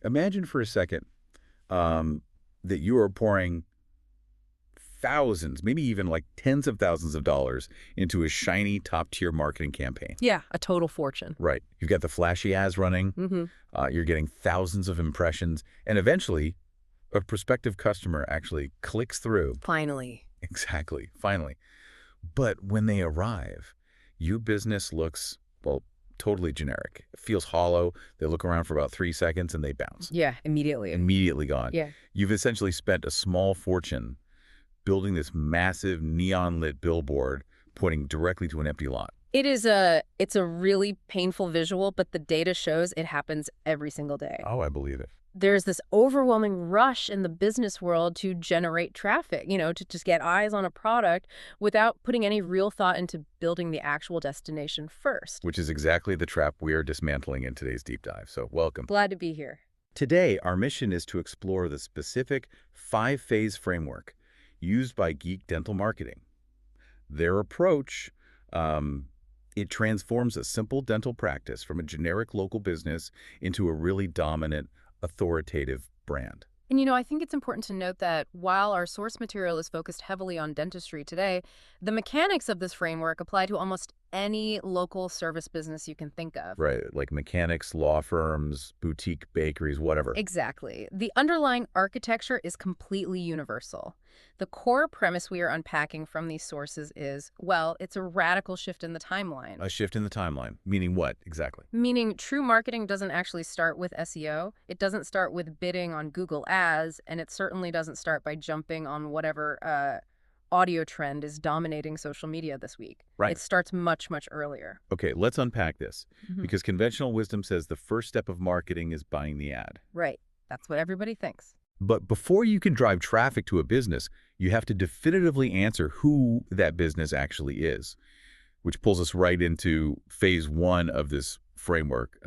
Imagine for a second that you are pouring thousands, maybe even like tens of thousands of dollars into a shiny top-tier marketing campaign. Yeah, a total fortune. Right. You've got the flashy ads running. You're getting thousands of impressions. And eventually, a prospective customer actually clicks through. Finally. Exactly. Finally. But when they arrive, your business looks, well, totally generic. It feels hollow. They look around for about 3 seconds and they bounce. Yeah, immediately. Immediately gone. Yeah. You've essentially spent a small fortune building this massive neon-lit billboard pointing directly to an empty lot. It's a really painful visual, but the data shows it happens every single day. Oh, I believe it. There's this overwhelming rush in the business world to generate traffic, to just get eyes on a product without putting any real thought into building the actual destination first. Which is exactly the trap we are dismantling in today's deep dive. So welcome. Glad to be here. Today, our mission is to explore the specific 5-phase framework used by Geek Dental Marketing. Their approach, it transforms a simple dental practice from a generic local business into a really dominant, authoritative brand. And I think it's important to note that while our source material is focused heavily on dentistry today, the mechanics of this framework apply to almost any local service business you can think of. Right, like mechanics, law firms, boutique bakeries, whatever. Exactly. The underlying architecture is completely universal. The core premise we are unpacking from these sources is, well, it's a radical shift in the timeline. A shift in the timeline, meaning what exactly? Meaning true marketing doesn't actually start with SEO. It doesn't start with bidding on Google Ads, and it certainly doesn't start by jumping on whatever audio trend is dominating social media this week. Right. It starts much, much earlier. Okay, let's unpack this, because conventional wisdom says the first step of marketing is buying the ad. Right. That's what everybody thinks. But before you can drive traffic to a business, you have to definitively answer who that business actually is, which pulls us right into phase 1 of this framework,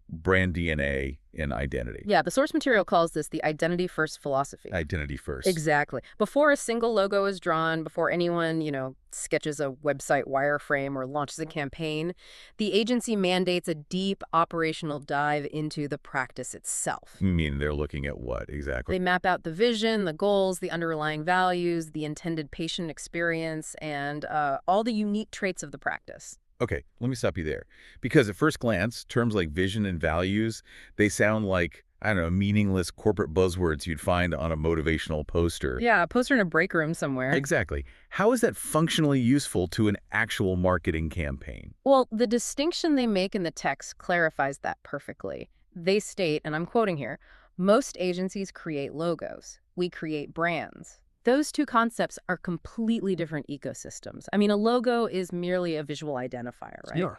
brand DNA and identity. Yeah, the source material calls this the identity first philosophy. Identity first. Exactly. Before a single logo is drawn, before anyone, sketches a website wireframe or launches a campaign, the agency mandates a deep operational dive into the practice itself. I mean, they're looking at what exactly? They map out the vision, the goals, the underlying values, the intended patient experience, and all the unique traits of the practice. Okay, let me stop you there. Because at first glance, terms like vision and values, they sound like, I don't know, meaningless corporate buzzwords you'd find on a motivational poster. Yeah, a poster in a break room somewhere. Exactly. How is that functionally useful to an actual marketing campaign? Well, the distinction they make in the text clarifies that perfectly. They state, and I'm quoting here, most agencies create logos. We create brands. Those two concepts are completely different ecosystems. I mean, a logo is merely a visual identifier, right? Yeah.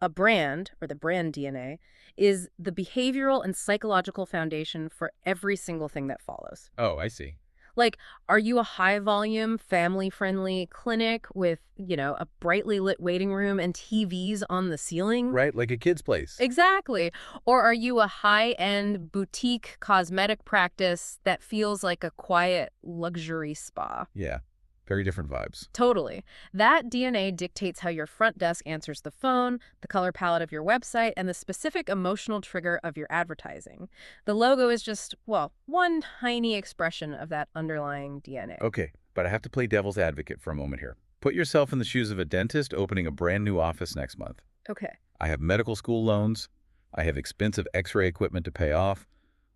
A brand, or the brand DNA, is the behavioral and psychological foundation for every single thing that follows. Oh, I see. Like, are you a high-volume, family-friendly clinic with, a brightly lit waiting room and TVs on the ceiling? Right, like a kid's place. Exactly. Or are you a high-end boutique cosmetic practice that feels like a quiet luxury spa? Yeah, very different vibes. Totally. That DNA dictates how your front desk answers the phone, the color palette of your website, and the specific emotional trigger of your advertising. The logo is just, well, one tiny expression of that underlying DNA. Okay, but I have to play devil's advocate for a moment here. Put yourself in the shoes of a dentist opening a brand new office next month. Okay. I have medical school loans. I have expensive x-ray equipment to pay off.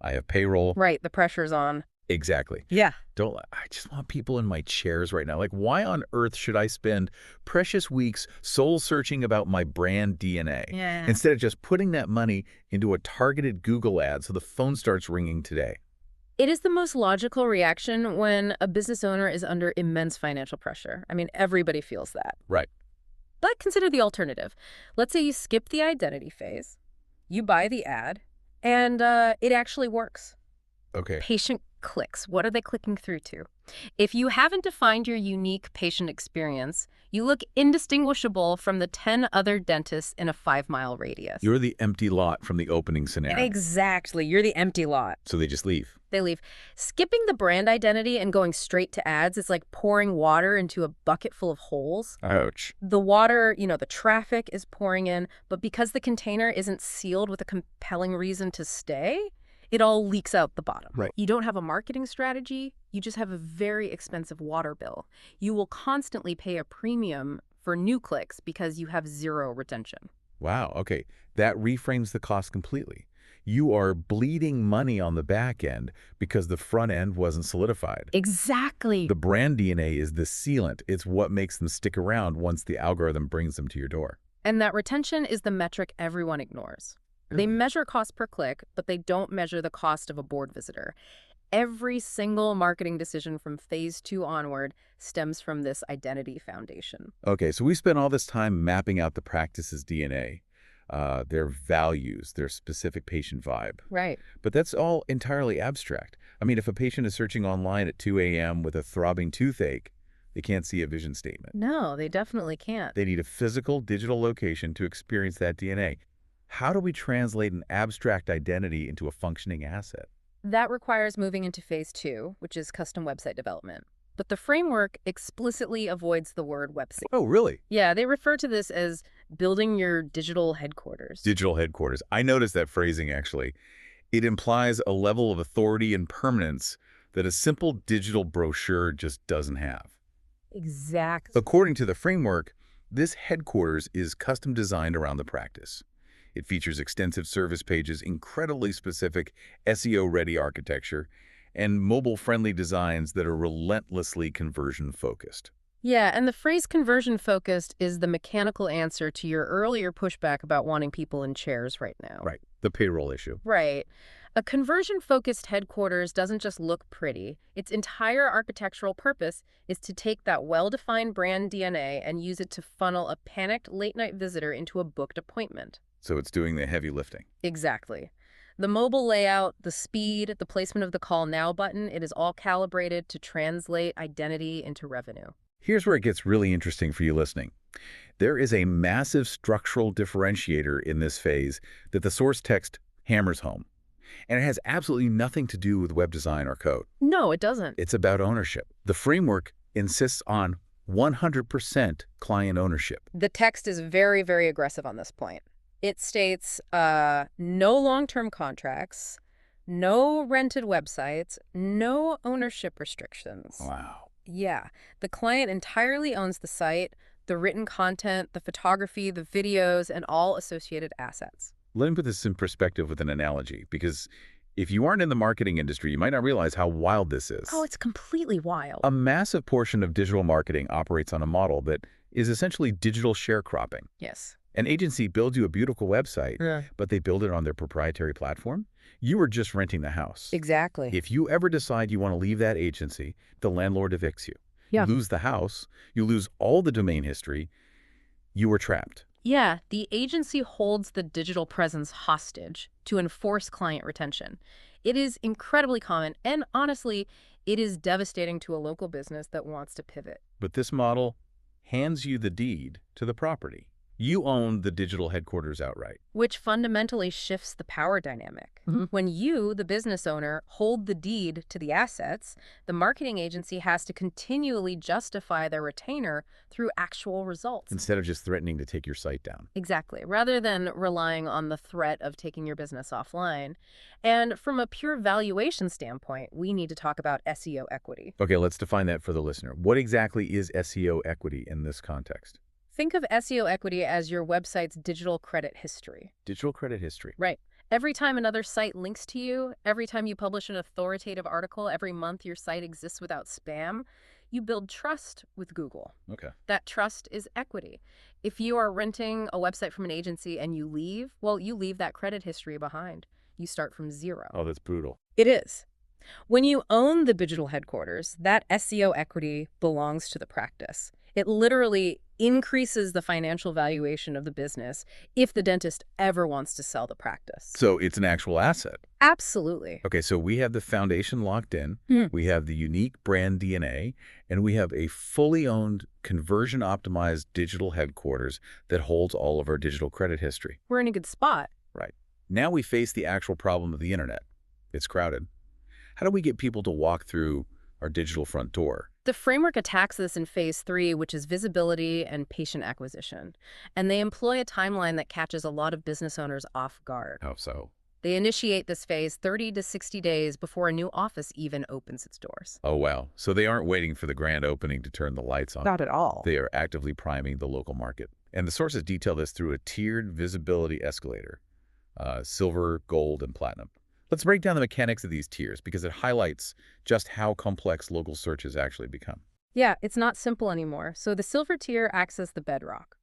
I have payroll. Right, the pressure's on. Exactly. Yeah. I just want people in my chairs right now. Like, why on earth should I spend precious weeks soul searching about my brand DNA instead of just putting that money into a targeted Google ad so the phone starts ringing today? It is the most logical reaction when a business owner is under immense financial pressure. I mean, everybody feels that. Right. But consider the alternative. Let's say you skip the identity phase, you buy the ad, and it actually works. Okay. Patient clicks. What are they clicking through to? If you haven't defined your unique patient experience, you look indistinguishable from the 10 other dentists in a 5-mile radius. You're the empty lot from the opening scenario. Exactly. You're the empty lot. So they just leave. They leave. Skipping the brand identity and going straight to ads is like pouring water into a bucket full of holes. Ouch. The water, the traffic is pouring in, but because the container isn't sealed with a compelling reason to stay, It all leaks out the bottom. Right. You don't have a marketing strategy, you just have a very expensive water bill. You will constantly pay a premium for new clicks because you have zero retention. Wow, okay. That reframes the cost completely. You are bleeding money on the back end because the front end wasn't solidified. Exactly. The brand DNA is the sealant. It's what makes them stick around once the algorithm brings them to your door. And that retention is the metric everyone ignores. They measure cost per click, but they don't measure the cost of a board visitor. Every single marketing decision from phase 2 onward stems from this identity foundation. Okay, so we spent all this time mapping out the practice's DNA, their values, their specific patient vibe. Right. But that's all entirely abstract. I mean, if a patient is searching online at 2 a.m. with a throbbing toothache, they can't see a vision statement. No, they definitely can't. They need a physical, digital location to experience that DNA. How do we translate an abstract identity into a functioning asset? That requires moving into phase 2, which is custom website development. But the framework explicitly avoids the word website. Oh, really? Yeah, they refer to this as building your digital headquarters. Digital headquarters. I noticed that phrasing, actually. It implies a level of authority and permanence that a simple digital brochure just doesn't have. Exactly. According to the framework, this headquarters is custom designed around the practice. It features extensive service pages, incredibly specific SEO-ready architecture, and mobile-friendly designs that are relentlessly conversion-focused. Yeah, and the phrase conversion-focused is the mechanical answer to your earlier pushback about wanting people in chairs right now. Right, the payroll issue. Right. A conversion-focused headquarters doesn't just look pretty. Its entire architectural purpose is to take that well-defined brand DNA and use it to funnel a panicked late-night visitor into a booked appointment. So it's doing the heavy lifting. Exactly. The mobile layout, the speed, the placement of the Call Now button, it is all calibrated to translate identity into revenue. Here's where it gets really interesting for you listening. There is a massive structural differentiator in this phase that the source text hammers home. And it has absolutely nothing to do with web design or code. No, it doesn't. It's about ownership. The framework insists on 100% client ownership. The text is very, very aggressive on this point. It states no long-term contracts, no rented websites, no ownership restrictions. Wow. Yeah, the client entirely owns the site, the written content, the photography, the videos, and all associated assets. Let me put this in perspective with an analogy, because if you aren't in the marketing industry, you might not realize how wild this is. Oh, it's completely wild. A massive portion of digital marketing operates on a model that is essentially digital sharecropping. Yes. An agency builds you a beautiful website, but they build it on their proprietary platform. You are just renting the house. Exactly. If you ever decide you want to leave that agency, the landlord evicts you. Yeah. You lose the house, you lose all the domain history, you are trapped. Yeah, the agency holds the digital presence hostage to enforce client retention. It is incredibly common, and honestly, it is devastating to a local business that wants to pivot. But this model hands you the deed to the property. You own the digital headquarters outright. Which fundamentally shifts the power dynamic. When you, the business owner, hold the deed to the assets, the marketing agency has to continually justify their retainer through actual results. Instead of just threatening to take your site down. Exactly, rather than relying on the threat of taking your business offline. And from a pure valuation standpoint, we need to talk about SEO equity. Okay, let's define that for the listener. What exactly is SEO equity in this context? Think of SEO equity as your website's digital credit history. Digital credit history. Right. Every time another site links to you, every time you publish an authoritative article, every month your site exists without spam, you build trust with Google. Okay. That trust is equity. If you are renting a website from an agency and you leave, well, you leave that credit history behind. You start from zero. Oh, that's brutal. It is. When you own the digital headquarters, that SEO equity belongs to the practice. It literally increases the financial valuation of the business if the dentist ever wants to sell the practice. So it's an actual asset. Absolutely. Okay, so we have the foundation locked in, we have the unique brand DNA, and we have a fully owned, conversion-optimized digital headquarters that holds all of our digital credit history. We're in a good spot. Right. Now we face the actual problem of the internet. It's crowded. How do we get people to walk through our digital front door? The framework attacks this in phase 3, which is visibility and patient acquisition. And they employ a timeline that catches a lot of business owners off guard. How so? They initiate this phase 30 to 60 days before a new office even opens its doors. Oh, wow. So they aren't waiting for the grand opening to turn the lights on. Not at all. They are actively priming the local market. And the sources detail this through a tiered visibility escalator, silver, gold, and platinum. Let's break down the mechanics of these tiers because it highlights just how complex local search has actually become. Yeah, it's not simple anymore. So the silver tier acts as the bedrock.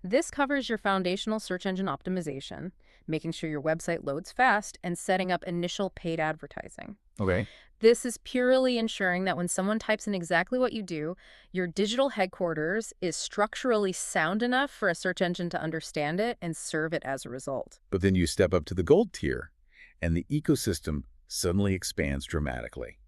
This covers your foundational search engine optimization, making sure your website loads fast, and setting up initial paid advertising. Okay. This is purely ensuring that when someone types in exactly what you do, your digital headquarters is structurally sound enough for a search engine to understand it and serve it as a result. But then you step up to the gold tier, and the ecosystem suddenly expands dramatically.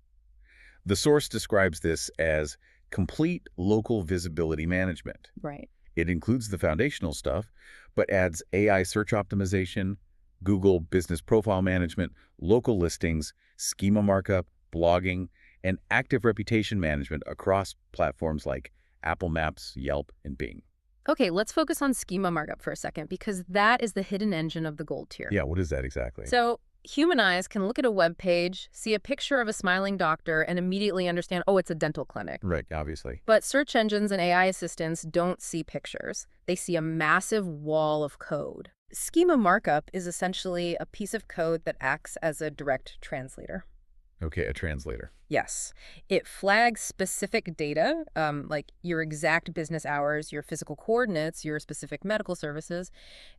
The source describes this as complete local visibility management. Right. It includes the foundational stuff, but adds AI search optimization, Google business profile management, local listings, schema markup, blogging, and active reputation management across platforms like Apple Maps, Yelp, and Bing. Okay, let's focus on schema markup for a second because that is the hidden engine of the gold tier. Yeah, what is that exactly? So human eyes can look at a web page, see a picture of a smiling doctor, and immediately understand, oh, it's a dental clinic. Right, obviously. But search engines and AI assistants don't see pictures. They see a massive wall of code. Schema markup is essentially a piece of code that acts as a direct translator. Okay, a translator. Yes. It flags specific data, like your exact business hours, your physical coordinates, your specific medical services,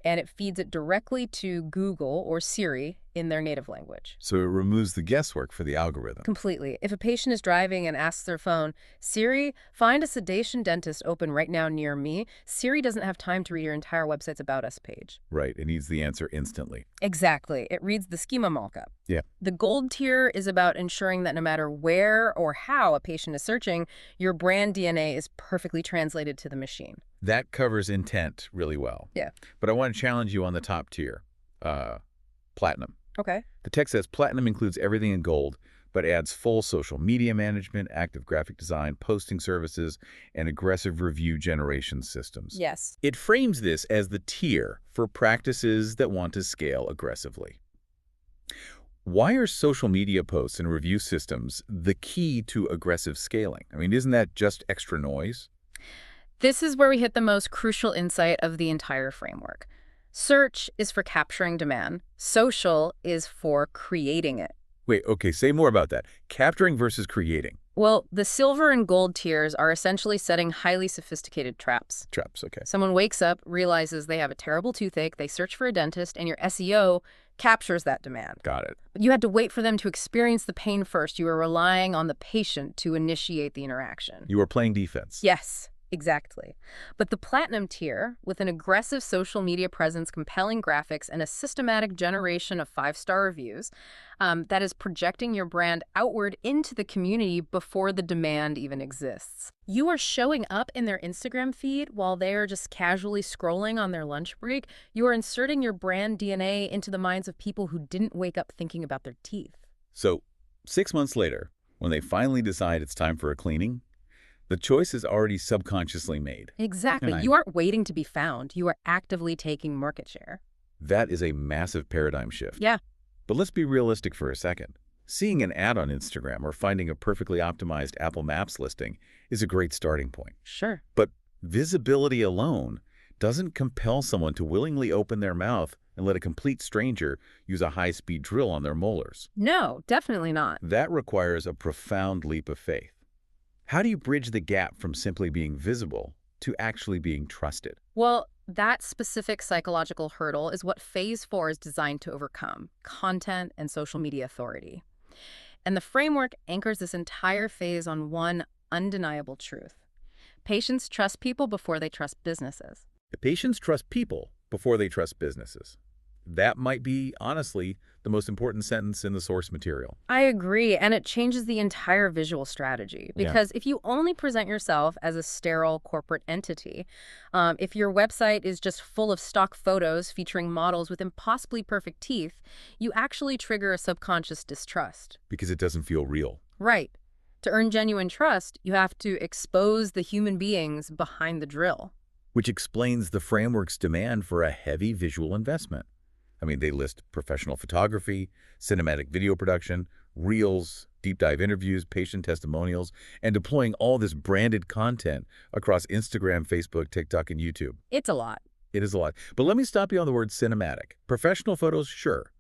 and it feeds it directly to Google or Siri in their native language. So it removes the guesswork for the algorithm. Completely. If a patient is driving and asks their phone, Siri, find a sedation dentist open right now near me, Siri doesn't have time to read your entire website's About Us page. Right, it needs the answer instantly. Exactly. It reads the schema markup. Yeah. The gold tier is about ensuring that no matter where or how a patient is searching, your brand DNA is perfectly translated to the machine. That covers intent really well. Yeah. But I want to challenge you on the top tier, platinum. Okay. The text says platinum includes everything in gold, but adds full social media management, active graphic design, posting services, and aggressive review generation systems. Yes. It frames this as the tier for practices that want to scale aggressively. Why are social media posts and review systems the key to aggressive scaling? I mean, isn't that just extra noise? This is where we hit the most crucial insight of the entire framework. Search is for capturing demand. Social is for creating it. Wait, okay, say more about that. Capturing versus creating. Well, the silver and gold tiers are essentially setting highly sophisticated traps. Traps, okay. Someone wakes up, realizes they have a terrible toothache, they search for a dentist, and your SEO captures that demand. Got it. But you had to wait for them to experience the pain first. You were relying on the patient to initiate the interaction. You were playing defense. Yes, exactly. But the platinum tier, with an aggressive social media presence, compelling graphics, and a systematic generation of five-star reviews, that is projecting your brand outward into the community before the demand even exists. You are showing up in their Instagram feed while they are just casually scrolling on their lunch break. You are inserting your brand DNA into the minds of people who didn't wake up thinking about their teeth. So, 6 months later, when they finally decide it's time for a cleaning, the choice is already subconsciously made. Exactly. You aren't waiting to be found. You are actively taking market share. That is a massive paradigm shift. Yeah. But let's be realistic for a second. Seeing an ad on Instagram or finding a perfectly optimized Apple Maps listing is a great starting point. Sure. But visibility alone doesn't compel someone to willingly open their mouth and let a complete stranger use a high-speed drill on their molars. No, definitely not. That requires a profound leap of faith. How do you bridge the gap from simply being visible to actually being trusted? Well, that specific psychological hurdle is what Phase 4 is designed to overcome: content and social media authority. And the framework anchors this entire phase on one undeniable truth. Patients trust people before they trust businesses. Patients trust people before they trust businesses. That might be, honestly, the most important sentence in the source material. I agree, and it changes the entire visual strategy. Because if you only present yourself as a sterile corporate entity, if your website is just full of stock photos featuring models with impossibly perfect teeth, you actually trigger a subconscious distrust. Because it doesn't feel real. Right. To earn genuine trust, you have to expose the human beings behind the drill. Which explains the framework's demand for a heavy visual investment. I mean, they list professional photography, cinematic video production, reels, deep dive interviews, patient testimonials, and deploying all this branded content across Instagram, Facebook, TikTok, and YouTube. It's a lot. It is a lot. But let me stop you on the word cinematic. Professional photos, sure.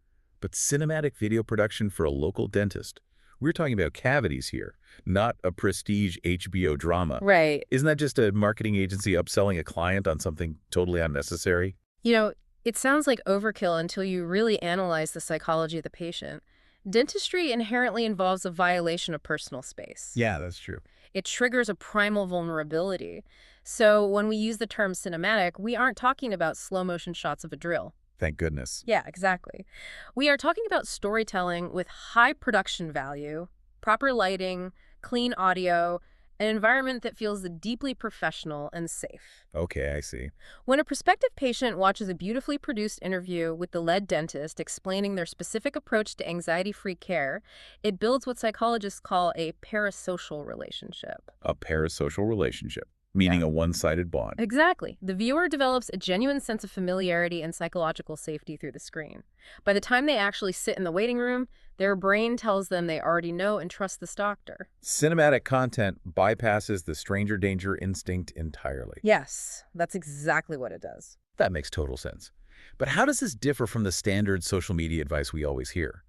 But cinematic video production for a local dentist. We're talking about cavities here, not a prestige HBO drama. Right. Isn't that just a marketing agency upselling a client on something totally unnecessary? You know, it sounds like overkill until you really analyze the psychology of the patient. Dentistry inherently involves a violation of personal space. Yeah, that's true. It triggers a primal vulnerability. So when we use the term cinematic, we aren't talking about slow motion shots of a drill. Thank goodness. Yeah, exactly. We are talking about storytelling with high production value, proper lighting, clean audio, an environment that feels deeply professional and safe. Okay, I see. When a prospective patient watches a beautifully produced interview with the lead dentist explaining their specific approach to anxiety-free care, it builds what psychologists call a parasocial relationship. A parasocial relationship, meaning Yeah. a one-sided bond. Exactly. The viewer develops a genuine sense of familiarity and psychological safety through the screen. By the time they actually sit in the waiting room, their brain tells them they already know and trust this doctor. Cinematic content bypasses the stranger danger instinct entirely. Yes, that's exactly what it does. That makes total sense. But how does this differ from the standard social media advice we always hear,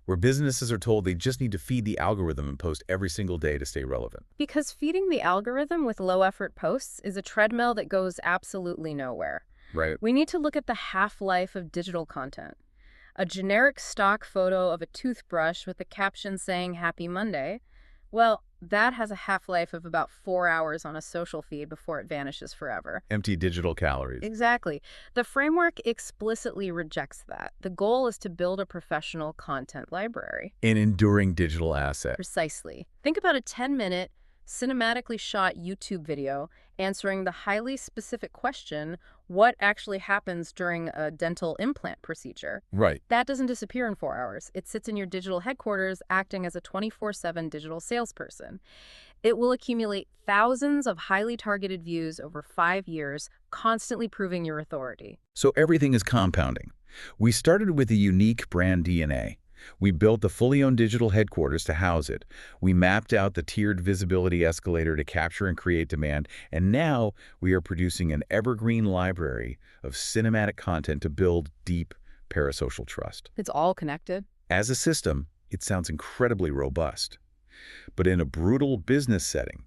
where businesses are told they just need to feed the algorithm and post every single day to stay relevant? Because feeding the algorithm with low-effort posts is a treadmill that goes absolutely nowhere. Right. We need to look at the half-life of digital content. A generic stock photo of a toothbrush with a caption saying Happy Monday, well, that has a half-life of about 4 hours on a social feed before it vanishes forever. Empty digital calories. Exactly. The framework explicitly rejects that. The goal is to build a professional content library. An enduring digital asset. Precisely. Think about a 10-minute, cinematically shot YouTube video answering the highly specific question, what actually happens during a dental implant procedure? Right. That doesn't disappear in 4 hours. It sits in your digital headquarters acting as a 24/7 digital salesperson. It will accumulate thousands of highly targeted views over 5 years, constantly proving your authority. So everything is compounding. We started with a unique brand DNA. We built the fully owned digital headquarters to house it. We mapped out the tiered visibility escalator to capture and create demand. And now we are producing an evergreen library of cinematic content to build deep parasocial trust. It's all connected. As a system, it sounds incredibly robust. But in a brutal business setting,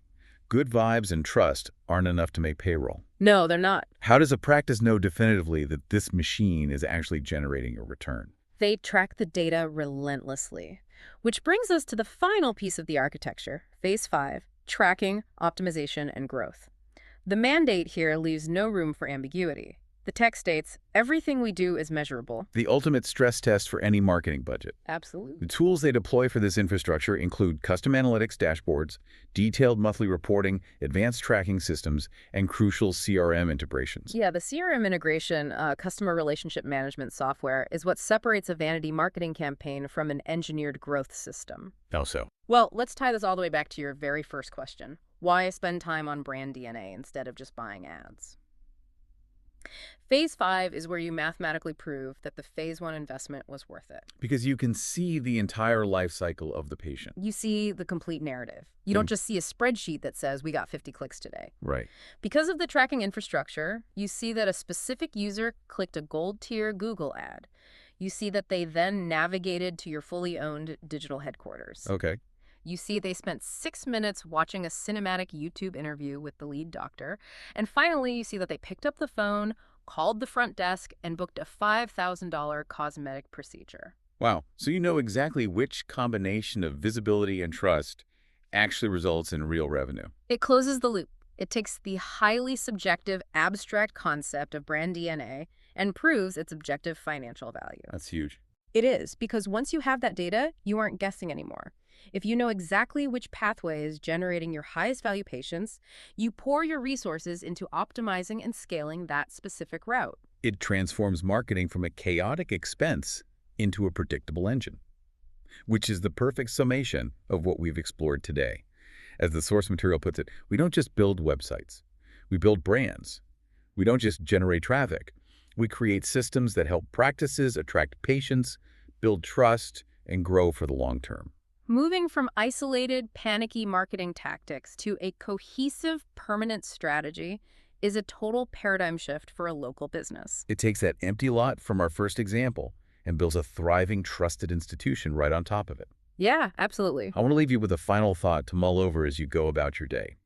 good vibes and trust aren't enough to make payroll. No, they're not. How does a practice know definitively that this machine is actually generating a return? They track the data relentlessly. Which brings us to the final piece of the architecture, Phase 5, tracking, optimization, and growth. The mandate here leaves no room for ambiguity. The text states, everything we do is measurable. The ultimate stress test for any marketing budget. Absolutely. The tools they deploy for this infrastructure include custom analytics dashboards, detailed monthly reporting, advanced tracking systems, and crucial CRM integrations. Yeah, the CRM integration, customer relationship management software, is what separates a vanity marketing campaign from an engineered growth system. How so? Well, let's tie this all the way back to your very first question. Why spend time on brand DNA instead of just buying ads? Phase 5 is where you mathematically prove that the Phase 1 investment was worth it. Because you can see the entire life cycle of the patient. You see the complete narrative. You don't just see a spreadsheet that says we got 50 clicks today. Right. Because of the tracking infrastructure, you see that a specific user clicked a gold tier Google ad. You see that they then navigated to your fully owned digital headquarters. Okay. You see they spent 6 minutes watching a cinematic YouTube interview with the lead doctor. And finally, you see that they picked up the phone, called the front desk, and booked a $5,000 cosmetic procedure. Wow. So you know exactly which combination of visibility and trust actually results in real revenue. It closes the loop. It takes the highly subjective, abstract concept of brand DNA and proves its objective financial value. That's huge. It is, because once you have that data, you aren't guessing anymore. If you know exactly which pathway is generating your highest value patients, you pour your resources into optimizing and scaling that specific route. It transforms marketing from a chaotic expense into a predictable engine, which is the perfect summation of what we've explored today. As the source material puts it, we don't just build websites. We build brands. We don't just generate traffic. We create systems that help practices attract patients, build trust, and grow for the long term. Moving from isolated, panicky marketing tactics to a cohesive, permanent strategy is a total paradigm shift for a local business. It takes that empty lot from our first example and builds a thriving, trusted institution right on top of it. Yeah, absolutely. I want to leave you with a final thought to mull over as you go about your day.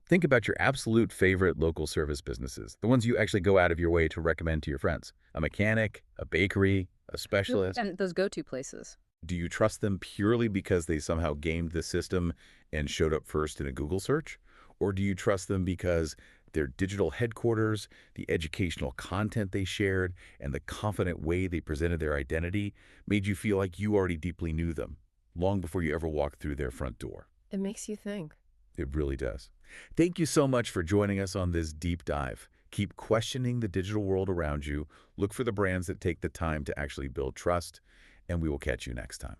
Think about your absolute favorite local service businesses, the ones you actually go out of your way to recommend to your friends. A mechanic, a bakery, a specialist. And those go-to places. Do you trust them purely because they somehow gamed the system and showed up first in a Google search? Or do you trust them because their digital headquarters, the educational content they shared, and the confident way they presented their identity made you feel like you already deeply knew them, long before you ever walked through their front door? It makes you think. It really does. Thank you so much for joining us on this deep dive. Keep questioning the digital world around you. Look for the brands that take the time to actually build trust, and we will catch you next time.